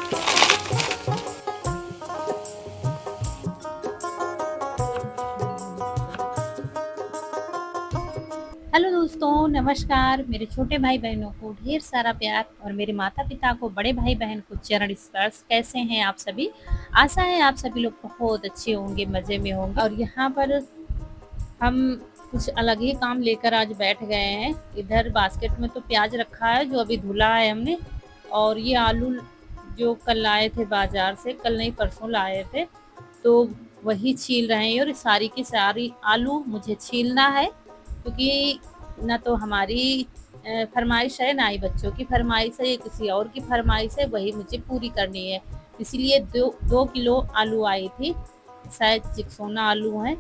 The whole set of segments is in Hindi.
हेलो दोस्तों, नमस्कार। मेरे छोटे भाई बहनों को ढेर सारा प्यार और मेरे माता पिता को, बड़े भाई बहन को चरण स्पर्श। कैसे हैं आप सभी? आशा है आप सभी लोग बहुत अच्छे होंगे, मज़े में होंगे। और यहाँ पर हम कुछ अलग ही काम लेकर आज बैठ गए हैं। इधर बास्केट में तो प्याज रखा है जो अभी धुला है हमने, और ये आलू जो कल लाए थे बाजार से, कल नहीं परसों लाए थे, तो वही छील रहे हैं। और सारी की सारी आलू मुझे छीलना है, क्योंकि ना तो हमारी फरमाइश है, ना ही बच्चों की फरमाइश है, या किसी और की फरमाइश है, वही मुझे पूरी करनी है। इसीलिए 2 किलो आलू आई थी, शायद चिकसोना आलू हैं,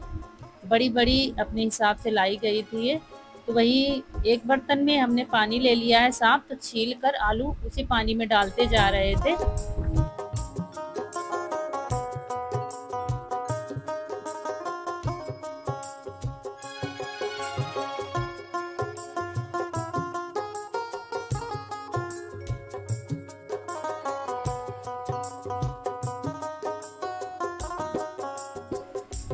बड़ी बड़ी अपने हिसाब से लाई गई थी ये। तो वही एक बर्तन में हमने पानी ले लिया है साफ, तो छील कर आलू उसी पानी में डालते जा रहे थे।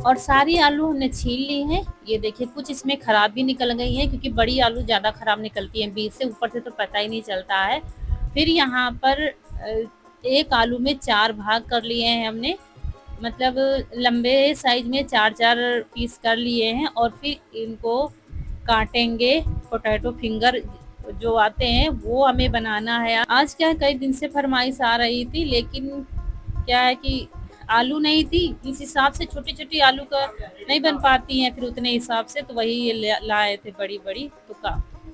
और सारी आलू हमने छील ली हैं। ये देखिए, कुछ इसमें खराब भी निकल गई हैं, क्योंकि बड़ी आलू ज़्यादा खराब निकलती हैं बीच से, ऊपर से तो पता ही नहीं चलता है। फिर यहाँ पर एक आलू में 4 भाग कर लिए हैं हमने, मतलब लंबे साइज में 4-4 पीस कर लिए हैं। और फिर इनको काटेंगे। पोटैटो फिंगर जो आते हैं वो हमें बनाना है आज। क्या है, कई दिन से फरमाइश आ रही थी, लेकिन क्या है कि आलू नहीं थी, इस हिसाब से छोटी छोटी आलू का नहीं बन पाती हैं फिर उतने हिसाब से, तो वही ये लाए थे बड़ी बड़ी। तो का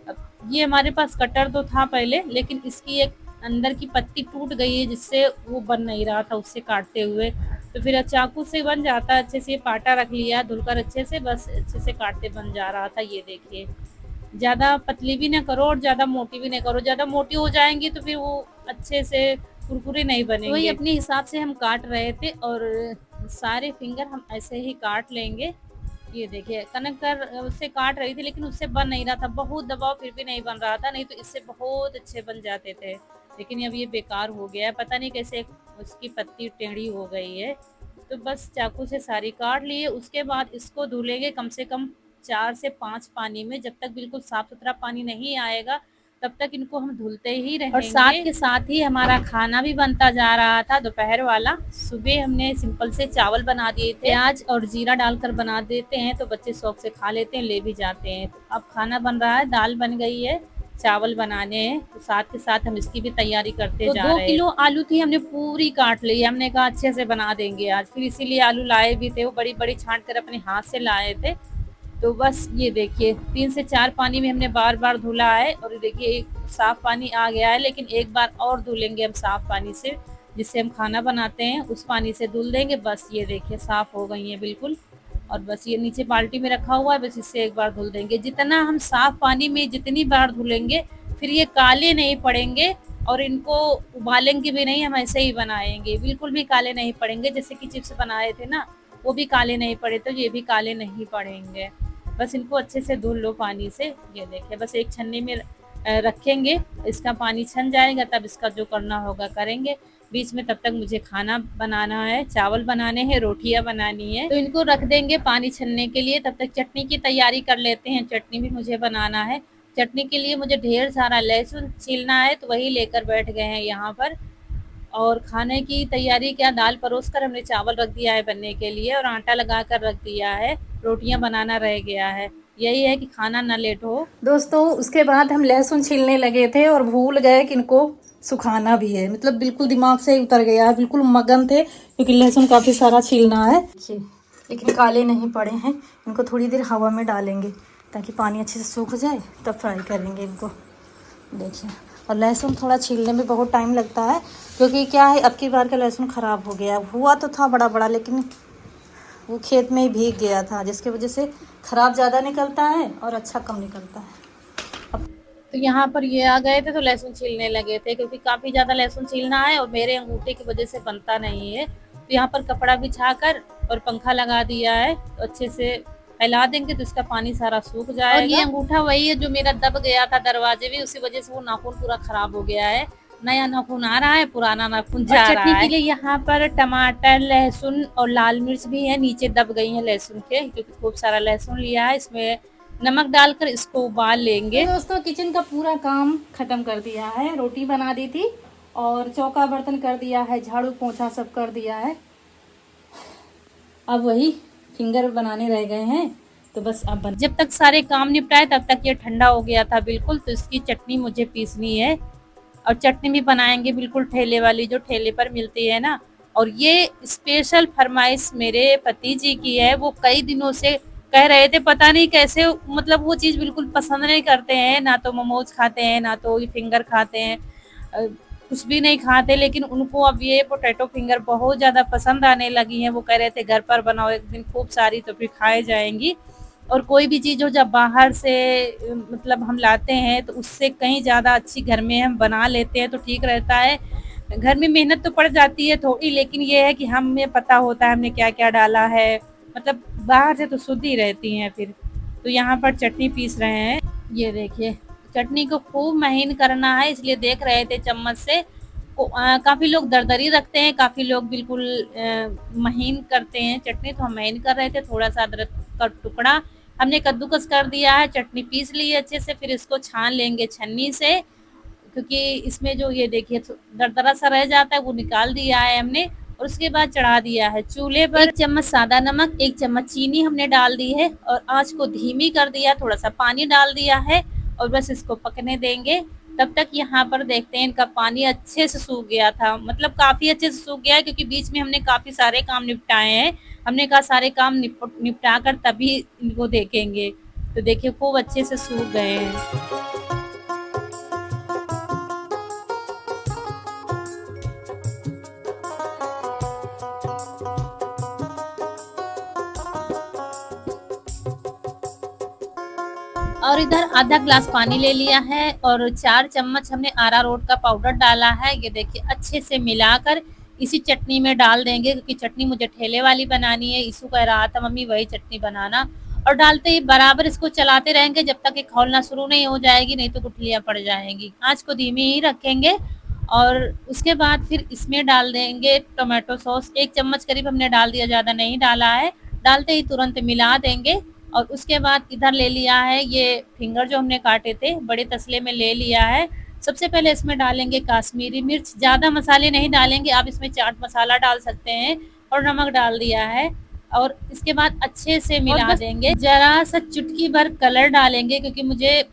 अब ये हमारे पास कटर तो था पहले, लेकिन इसकी एक अंदर की पत्ती टूट गई है, जिससे वो बन नहीं रहा था उससे काटते हुए। तो फिर चाकू से बन जाता है अच्छे से। ये पाटा रख लिया धुलकर अच्छे से, बस अच्छे से काटते बन जा रहा था। ये देखिए, ज़्यादा पतली भी ना करो और ज़्यादा मोटी भी नहीं करो। ज़्यादा मोटी हो जाएंगी तो फिर वो अच्छे से कुरकुरे नहीं बनेंगे। वही अपने हिसाब से हम काट रहे थे, और सारे फिंगर हम ऐसे ही काट लेंगे। ये देखिए, कनक कर उससे काट रही थी, लेकिन उससे बन नहीं रहा था, बहुत दबाव फिर भी नहीं बन रहा था, नहीं तो इससे बहुत अच्छे बन जाते थे। लेकिन अब ये बेकार हो गया है, पता नहीं कैसे उसकी पत्ती टेढ़ी हो गई है। तो बस चाकू से सारी काट लिए। उसके बाद इसको धुलेंगे कम से कम 4 से 5 पानी में। जब तक बिल्कुल साफ सुथरा पानी नहीं आएगा, तब तक इनको हम धुलते ही रहेंगे। और साथ के साथ ही हमारा खाना भी बनता जा रहा था दोपहर वाला। सुबह हमने सिंपल से चावल बना दिए थे, प्याज और जीरा डालकर बना देते हैं, तो बच्चे शौक से खा लेते हैं, ले भी जाते हैं। तो अब खाना बन रहा है, दाल बन गई है, चावल बनाने हैं, तो साथ के साथ हम इसकी भी तैयारी करते जा रहे हैं। 2 किलो आलू थी, हमने पूरी काट ली। हमने कहा अच्छे से बना देंगे आज, फिर इसीलिए आलू लाए भी थे, वो बड़ी बड़ी छांट कर अपने हाथ से लाए थे। तो बस ये देखिए, 3 से 4 पानी में हमने बार बार धुला है, और देखिए एक साफ पानी आ गया है, लेकिन एक बार और धुलेंगे हम साफ पानी से, जिससे हम खाना बनाते हैं, उस पानी से धुल देंगे। बस ये देखिए, साफ हो गई है बिल्कुल। और बस ये नीचे बाल्टी में रखा हुआ है, बस इससे एक बार धुल देंगे। जितना हम साफ पानी में जितनी बार धुलेंगे, फिर ये काले नहीं पड़ेंगे, और इनको उबालेंगे भी नहीं, हम ऐसे ही बनाएंगे, बिल्कुल भी काले नहीं पड़ेंगे। जैसे कि चिप्स बनाए थे ना, वो भी काले नहीं पड़े, तो ये भी काले नहीं पड़ेंगे। बस इनको अच्छे से धुल लो पानी से। ये देखिए, बस एक छन्नी में रखेंगे, इसका पानी छन जाएगा, तब इसका जो करना होगा करेंगे। बीच में तब तक मुझे खाना बनाना है, चावल बनाने हैं, रोटियां बनानी है, तो इनको रख देंगे पानी छनने के लिए। तब तक चटनी की तैयारी कर लेते हैं, चटनी भी मुझे बनाना है। चटनी के लिए मुझे ढेर सारा लहसुन छीलना है, तो वही लेकर बैठ गए हैं यहाँ पर। और खाने की तैयारी क्या, दाल परोस कर हमने चावल रख दिया है बनने के लिए, और आटा लगा कर रख दिया है, रोटियां बनाना रह गया है। यही है कि खाना ना लेट हो। दोस्तों, उसके बाद हम लहसुन छीलने लगे थे और भूल गए कि इनको सुखाना भी है, मतलब बिल्कुल दिमाग से उतर गया है, बिल्कुल मगन थे, क्योंकि लहसुन काफ़ी सारा छीलना है। लेकिन काले नहीं पड़े हैं। इनको थोड़ी देर हवा में डालेंगे ताकि पानी अच्छे से सूख जाए, तब फ्राई करेंगे इनको। देखिए, और लहसुन थोड़ा छीलने में बहुत टाइम लगता है, क्योंकि क्या है, अब की बार का लहसुन ख़राब हो गया। हुआ तो था बड़ा बड़ा, लेकिन वो खेत में ही भीग गया था, जिसकी वजह से ख़राब ज़्यादा निकलता है और अच्छा कम निकलता है। तो यहाँ पर ये आ गए थे, तो लहसुन छीलने लगे थे, क्योंकि काफ़ी ज़्यादा लहसुन छीलना है, और मेरे अंगूठे की वजह से बनता नहीं है। तो यहाँ पर कपड़ा बिछा कर और पंखा लगा दिया है, तो अच्छे से फैला देंगे, तो इसका पानी सारा सूख जाएगा। और ये अंगूठा वही है जो मेरा दब गया था दरवाजे में, उसी वजह से वो नाखून पूरा ख़राब हो गया है। नया नाखून आ रहा है, पुराना नाखून जा रहा है। चटनी के लिए यहाँ पर टमाटर, लहसुन और लाल मिर्च भी है, नीचे दब गई है लहसुन के, क्योंकि खूब सारा लहसुन लिया है। इसमें नमक डालकर इसको उबाल लेंगे। तो दोस्तों किचन का पूरा काम खत्म कर दिया है, रोटी बना दी थी और चौका बर्तन कर दिया है, झाड़ू पोंछा सब कर दिया है। अब वही फिंगर बनाने रह गए हैं, तो बस अब जब तक सारे काम निपटाए तब तक ये ठंडा हो गया था बिल्कुल। तो इसकी चटनी मुझे पीसनी है, और चटनी भी बनाएंगे बिल्कुल ठेले वाली, जो ठेले पर मिलती है ना। और ये स्पेशल फरमाइश मेरे पति जी की है, वो कई दिनों से कह रहे थे, पता नहीं कैसे, मतलब वो चीज़ बिल्कुल पसंद नहीं करते हैं, ना तो मोमोज खाते हैं, ना तो ये फिंगर खाते हैं, कुछ भी नहीं खाते। लेकिन उनको अब ये पोटैटो फिंगर बहुत ज़्यादा पसंद आने लगी हैं। वो कह रहे थे घर पर बनाओ एक दिन खूब सारी, तो फिर खाए जाएंगी। और कोई भी चीज़ हो जब बाहर से मतलब हम लाते हैं, तो उससे कहीं ज़्यादा अच्छी घर में हम बना लेते हैं तो ठीक रहता है। घर में मेहनत तो पड़ जाती है थोड़ी, लेकिन ये है कि हमें पता होता है हमने क्या क्या डाला है, मतलब बाहर से तो शुद्ध ही रहती हैं फिर। तो यहाँ पर चटनी पीस रहे हैं, ये देखिए। चटनी को खूब महीन करना है, इसलिए देख रहे थे चम्मच से। काफ़ी लोग दरदरी रखते हैं, काफ़ी लोग बिल्कुल महीन करते हैं चटनी, तो हम महीन कर रहे थे। थोड़ा सा अदरक का टुकड़ा हमने कद्दूकस कर दिया है, चटनी पीस ली है अच्छे से। फिर इसको छान लेंगे छन्नी से, क्योंकि इसमें जो ये देखिए दरदरा सा रह जाता है वो निकाल दिया है हमने। और उसके बाद चढ़ा दिया है चूल्हे पर। 1 चम्मच सादा नमक, 1 चम्मच चीनी हमने डाल दी है, और आँच को धीमी कर दिया, थोड़ा सा पानी डाल दिया है, और बस इसको पकने देंगे। तब तक यहाँ पर देखते हैं इनका पानी अच्छे से सूख गया था, मतलब काफ़ी अच्छे से सूख गया है, क्योंकि बीच में हमने काफ़ी सारे काम निपटाए हैं। हमने कहा सारे काम निपटा कर तभी इनको देखेंगे। तो देखिए खूब अच्छे से सूख गए हैं। और इधर आधा ग्लास पानी ले लिया है, और 4 चम्मच हमने अरारोट का पाउडर डाला है। ये देखिए अच्छे से मिलाकर इसी चटनी में डाल देंगे, क्योंकि चटनी मुझे ठेले वाली बनानी है। इसू कह रहा था मम्मी वही चटनी बनाना। और डालते ही बराबर इसको चलाते रहेंगे जब तक ये खौलना शुरू नहीं हो जाएगी, नहीं तो गुठलियाँ पड़ जाएंगी। आँच को धीमी ही रखेंगे। और उसके बाद फिर इसमें डाल देंगे टोमेटो सॉस, 1 चम्मच करीब हमने डाल दिया, ज़्यादा नहीं डाला है। डालते ही तुरंत मिला देंगे। और उसके बाद इधर ले लिया है ये फिंगर जो हमने काटे थे, बड़े तसले में ले लिया है। सबसे पहले इसमें डालेंगे काश्मीरी मिर्च, ज़्यादा मसाले नहीं डालेंगे, आप इसमें चाट मसाला डाल सकते हैं, और नमक डाल दिया है। और इसके बाद अच्छे से मिला देंगे। ज़रा सा चुटकी भर कलर डालेंगे, क्योंकि मुझे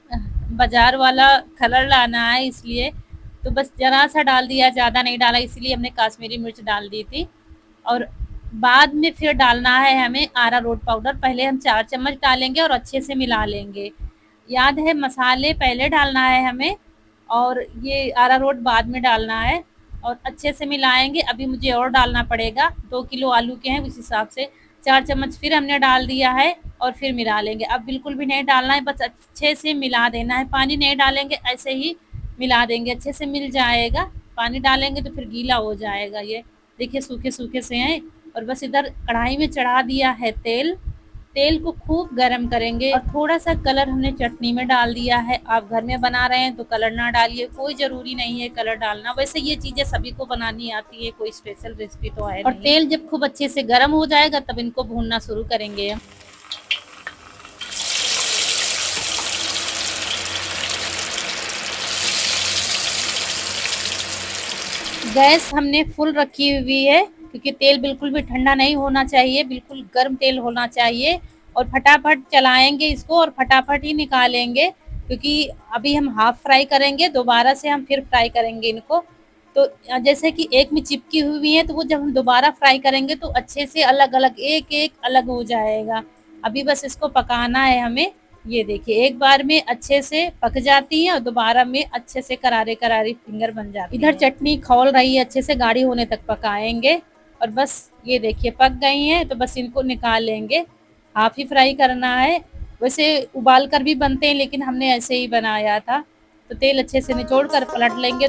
बाजार वाला कलर लाना है, इसलिए तो बस ज़रा सा डाल दिया, ज़्यादा नहीं डाला, इसलिए हमने काश्मीरी मिर्च डाल दी थी। और बाद में फिर डालना है हमें अरारोट पाउडर। पहले हम 4 चम्मच डालेंगे और अच्छे से मिला लेंगे। याद है मसाले पहले डालना है हमें, और ये अरारोट बाद में डालना है, और अच्छे से मिलाएंगे। अभी मुझे और डालना पड़ेगा, 2 किलो आलू के हैं, उस हिसाब से 4 चम्मच फिर हमने डाल दिया है, और फिर मिला लेंगे। अब बिल्कुल भी नहीं डालना है, बस अच्छे से मिला देना है, पानी नहीं डालेंगे, ऐसे ही मिला देंगे, अच्छे से मिल जाएगा। पानी डालेंगे तो फिर गीला हो जाएगा। ये देखिए सूखे सूखे से हैं। और बस इधर कढ़ाई में चढ़ा दिया है तेल। तेल को खूब गरम करेंगे, और थोड़ा सा कलर हमने चटनी में डाल दिया है। आप घर में बना रहे हैं तो कलर ना डालिए, कोई ज़रूरी नहीं है कलर डालना। वैसे ये चीज़ें सभी को बनानी आती है, कोई स्पेशल रेसिपी तो है नहीं। और तेल जब खूब अच्छे से गर्म हो जाएगा तब इनको भूनना शुरू करेंगे। गैस हमने फुल रखी हुई है, क्योंकि तेल बिल्कुल भी ठंडा नहीं होना चाहिए, बिल्कुल गर्म तेल होना चाहिए। और फटाफट चलाएंगे इसको, और फटाफट ही निकालेंगे, क्योंकि अभी हम हाफ फ्राई करेंगे, दोबारा से हम फिर फ्राई करेंगे इनको। तो जैसे कि एक में चिपकी हुई है, तो वो जब हम दोबारा फ्राई करेंगे तो अच्छे से अलग अलग एक एक अलग हो जाएगा। अभी बस इसको पकाना है हमें। ये देखिए एक बार में अच्छे से पक जाती है, और दोबारा में अच्छे से करारे करारी फिंगर बन जाती है। इधर चटनी खौल रही है, अच्छे से गाढ़ी होने तक पकाएंगे। और बस ये देखिए पक गई हैं, तो बस इनको निकाल लेंगे। हाफ ही फ्राई करना है, वैसे उबाल कर भी बनते हैं, लेकिन हमने ऐसे ही बनाया था। तो तेल अच्छे से निचोड़ कर पलट लेंगे।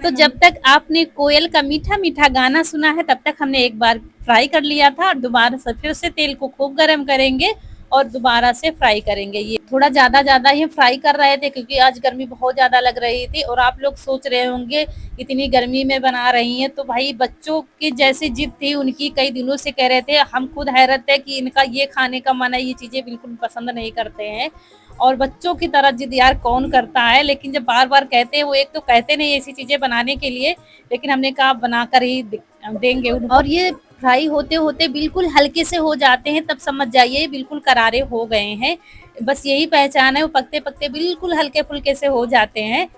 तो जब तक आपने कोयल का मीठा मीठा गाना सुना है तब तक हमने एक बार फ्राई कर लिया था, और दोबारा से फिर से तेल को खूब गर्म करेंगे और दोबारा से फ्राई करेंगे। ये थोड़ा ज़्यादा ही फ्राई कर रहे थे क्योंकि आज गर्मी बहुत ज़्यादा लग रही थी। और आप लोग सोच रहे होंगे इतनी गर्मी में बना रही हैं, तो भाई बच्चों की जैसी जिद थी उनकी, कई दिनों से कह रहे थे। हम खुद हैरत है कि इनका ये खाने का मन है, ये चीज़ें बिल्कुल पसंद नहीं करते हैं। और बच्चों की तरह जिद यार कौन करता है, लेकिन जब बार-बार कहते हैं, वो एक तो कहते नहीं ऐसी चीज़ें बनाने के लिए, लेकिन हमने कहा बनाकर ही देंगे। और ये फ्राई होते-होते बिल्कुल हल्के से हो जाते हैं, तब समझ जाइए बिल्कुल करारे हो गए हैं। बस यही पहचान है, वो पकते-पकते बिल्कुल हल्के-फुल्के से हो जाते हैं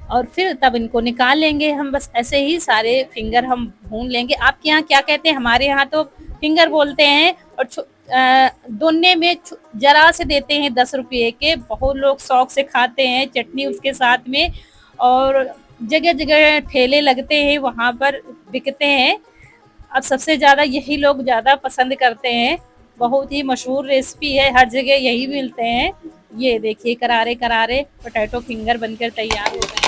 और फिर तब इनको निकाल लेंगे हम। बस ऐसे ही सारे फिंगर हम भून लेंगे। आपके यहाँ क्या कहते हैं? हमारे यहाँ तो फिंगर बोलते हैं। और दोने में जरा से देते हैं 10 रुपये के, बहुत लोग शौक से खाते हैं चटनी उसके साथ में। और जगह जगह ठेले लगते हैं, वहाँ पर बिकते हैं। अब सबसे ज़्यादा यही लोग ज़्यादा पसंद करते हैं, बहुत ही मशहूर रेसिपी है, हर जगह यही मिलते हैं। ये देखिए करारे करारे पोटैटो फिंगर बनकर तैयार हो गए।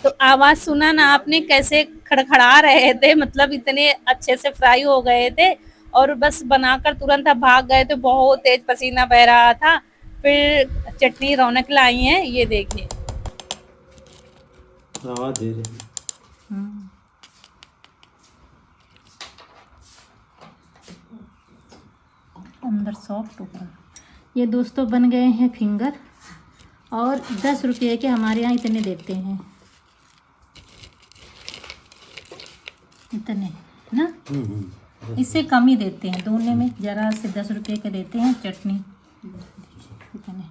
तो आवाज सुना ना आपने कैसे खड़खड़ा रहे थे, मतलब इतने अच्छे से फ्राई हो गए थे। और बस बनाकर तुरंत अब भाग गए थे, बहुत तेज पसीना बह रहा था। फिर चटनी रौनक लाई है, ये देखिए। आवाज दे रही। अंदर सॉफ्ट ऊपर। ये दोस्तों बन गए हैं फिंगर, और 10 रुपये के हमारे यहाँ इतने देते हैं, इतने ना, इससे कम ही देते हैं। दोने में जरा से 10 रुपये के देते हैं चटनी इतने।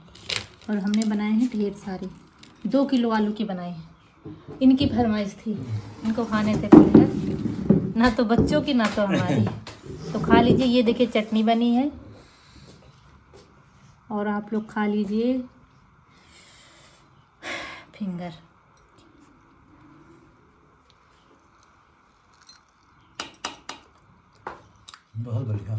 और हमने बनाए हैं ढेर सारे, 2 किलो आलू के बनाए हैं। इनकी फरमाइश थी, इनको खाने थे फिंगर, ना तो बच्चों की ना तो हमारी। तो खा लीजिए, ये देखिए चटनी बनी है, और आप लोग खा लीजिए फिंगर। बहुत बढ़िया,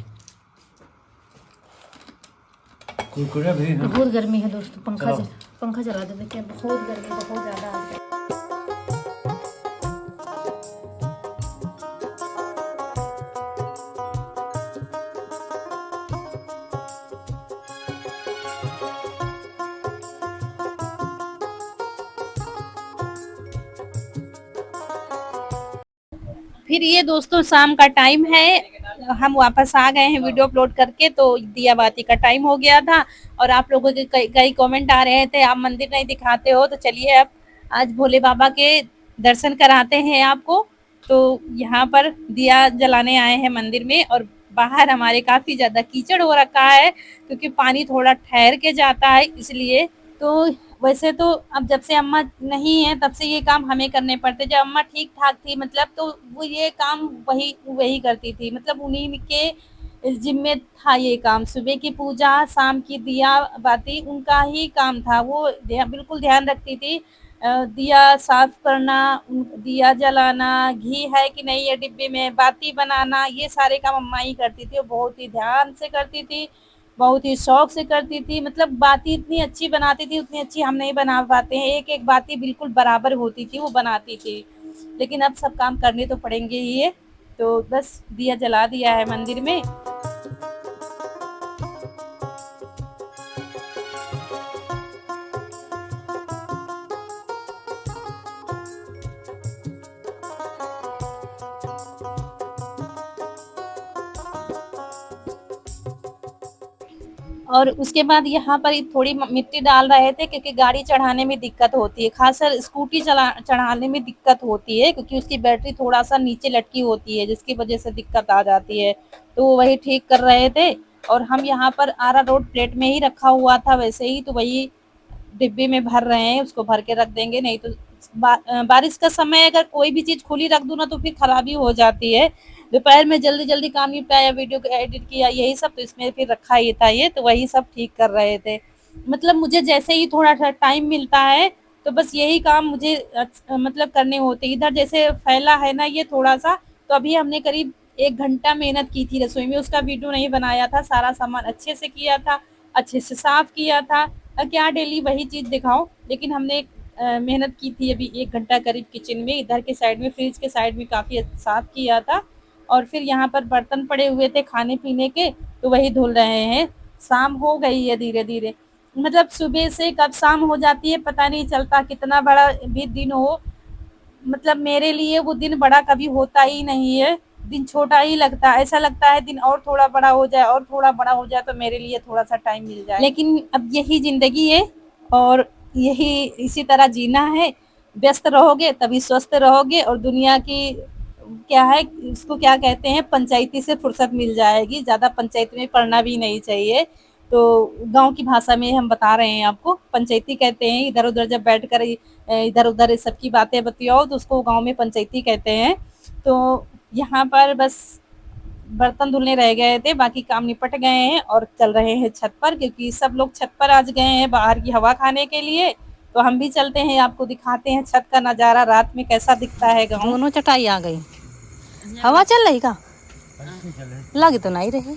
कुरकुरे भी हैं। बहुत गर्मी है दोस्तों, पंखा चला दे, देखिए बहुत गर्मी, बहुत ज़्यादा आ गई। फिर ये दोस्तों शाम का टाइम है, हम वापस आ गए हैं वीडियो अपलोड करके। तो दिया बाती का टाइम हो गया था, और आप लोगों के कई कमेंट आ रहे थे आप मंदिर नहीं दिखाते हो, तो चलिए अब आज भोले बाबा के दर्शन कराते हैं आपको। तो यहाँ पर दिया जलाने आए हैं मंदिर में, और बाहर हमारे काफी ज्यादा कीचड़ हो रखा है क्योंकि पानी थोड़ा ठहर के जाता है इसलिए। तो वैसे तो अब जब से अम्मा नहीं है तब से ये काम हमें करने पड़ते। जब अम्मा ठीक ठाक थी मतलब, तो वो ये काम वही वही करती थी, मतलब उन्हीं के जिम्मे था ये काम। सुबह की पूजा, शाम की दिया बाती उनका ही काम था। वो बिल्कुल ध्यान रखती थी, दिया साफ करना, दिया जलाना, घी है कि नहीं है डिब्बे में, बाती बनाना, ये सारे काम अम्मा ही करती थी। और बहुत ही ध्यान से करती थी, बहुत ही शौक से करती थी। मतलब बाती इतनी अच्छी बनाती थी, उतनी अच्छी हम नहीं बना पाते हैं। एक एक बाती बिल्कुल बराबर होती थी, वो बनाती थी। लेकिन अब सब काम करने तो पड़ेंगे ही है। तो बस दिया जला दिया है मंदिर में। और उसके बाद यहाँ पर थोड़ी मिट्टी डाल रहे थे क्योंकि गाड़ी चढ़ाने में दिक्कत होती है, खासकर स्कूटी चढ़ाने में दिक्कत होती है क्योंकि उसकी बैटरी थोड़ा सा नीचे लटकी होती है, जिसकी वजह से दिक्कत आ जाती है। तो वो वही ठीक कर रहे थे, और हम यहाँ पर आरा रोड प्लेट में ही रखा हुआ था वैसे ही, तो वही डिब्बे में भर रहे हैं, उसको भर के रख देंगे। नहीं तो बारिश का समय अगर कोई भी चीज खुली रख दूँ ना तो फिर खराबी हो जाती है। दोपहर में जल्दी जल्दी काम निपटाया, वीडियो एडिट किया, यही सब, तो इसमें फिर रखा ही था ये, तो वही सब ठीक कर रहे थे। मतलब मुझे जैसे ही थोड़ा सा टाइम मिलता है तो बस यही काम मुझे मतलब करने होते। इधर जैसे फैला है ना ये थोड़ा सा, तो अभी हमने करीब 1 घंटा मेहनत की थी रसोई में, उसका वीडियो नहीं बनाया था, सारा सामान अच्छे से किया था। अच्छे से साफ किया था। क्या डेली वही चीज़ दिखाऊं, लेकिन हमने मेहनत की थी अभी 1 घंटा करीब किचन में, इधर के साइड में, फ्रिज के साइड में काफ़ी साफ किया था। और फिर यहाँ पर बर्तन पड़े हुए थे खाने पीने के, तो वही धुल रहे हैं। शाम हो गई है धीरे धीरे, मतलब सुबह से कब शाम हो जाती है पता नहीं चलता, कितना बड़ा भी दिन हो, मतलब मेरे लिए वो दिन बड़ा कभी होता ही नहीं है, दिन छोटा ही लगता है। ऐसा लगता है दिन और थोड़ा बड़ा हो जाए, और थोड़ा बड़ा हो जाए तो मेरे लिए थोड़ा सा टाइम मिल जाए, लेकिन अब यही जिंदगी है और यही इसी तरह जीना है। व्यस्त रहोगे तभी स्वस्थ रहोगे, और दुनिया की क्या है, इसको क्या कहते हैं, पंचायती से फुर्सत मिल जाएगी। ज्यादा पंचायत में पढ़ना भी नहीं चाहिए। तो गांव की भाषा में हम बता रहे हैं आपको, पंचायती कहते हैं। इधर उधर जब बैठ कर इधर उधर सबकी बातें बतियाओ तो उसको गांव में पंचायती कहते हैं। तो यहाँ पर बस बर्तन धुलने रह गए थे, बाकी काम निपट गए हैं और चल रहे हैं छत पर, क्योंकि सब लोग छत पर आज गए हैं बाहर की हवा खाने के लिए। तो हम भी चलते हैं, आपको दिखाते हैं छत का नज़ारा रात में कैसा दिखता है गाँव। दोनों चटाई आ गई, हवा चल रही का लग तो नहीं रही।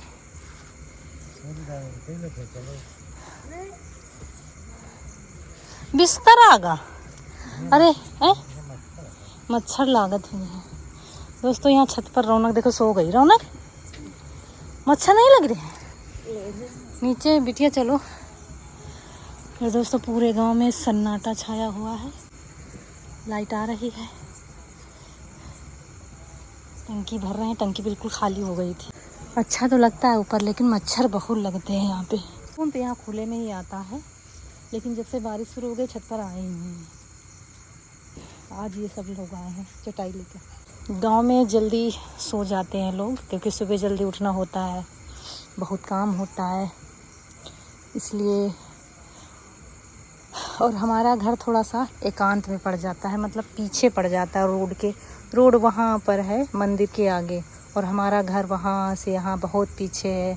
बिस्तर आगा, अरे मच्छर लागत हुई है दोस्तों। यहाँ छत पर रौनक देखो, सो गई रौनक, मच्छर नहीं लग रहे नीचे। बिटिया चलो। ये दोस्तों पूरे गांव में सन्नाटा छाया हुआ है, लाइट आ रही है, टंकी भर रहे हैं, टंकी बिल्कुल खाली हो गई थी। अच्छा तो लगता है ऊपर, लेकिन मच्छर बहुत लगते हैं यहाँ पे। फोन तो यहाँ खुले में ही आता है, लेकिन जब से बारिश शुरू हो गई छत पर आए ही नहीं। आज ये सब लोग आए हैं चटाई लेकर। गांव में जल्दी सो जाते हैं लोग, क्योंकि सुबह जल्दी उठना होता है, बहुत काम होता है इसलिए। और हमारा घर थोड़ा सा एकांत में पड़ जाता है, मतलब पीछे पड़ जाता है रोड के। रोड वहाँ पर है मंदिर के आगे, और हमारा घर वहाँ से यहाँ बहुत पीछे है।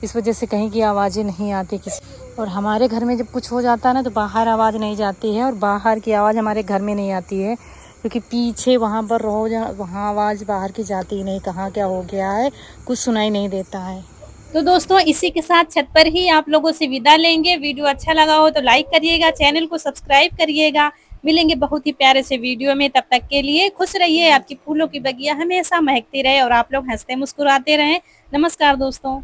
इस वजह से कहीं की आवाज़ें नहीं आती किसी। और हमारे घर में जब कुछ हो जाता है ना, तो बाहर आवाज़ नहीं जाती है, और बाहर की आवाज़ हमारे घर में नहीं आती है, क्योंकि पीछे वहाँ पर रहो, वहाँ आवाज़ बाहर की जाती ही नहीं। कहाँ क्या हो गया है कुछ सुनाई नहीं देता है। तो दोस्तों इसी के साथ छत पर ही आप लोगों से विदा लेंगे। वीडियो अच्छा लगा हो तो लाइक करिएगा, चैनल को सब्सक्राइब करिएगा। मिलेंगे बहुत ही प्यारे से वीडियो में, तब तक के लिए खुश रहिए। आपकी फूलों की बगिया हमेशा महकती रहे और आप लोग हंसते मुस्कुराते रहें। नमस्कार दोस्तों।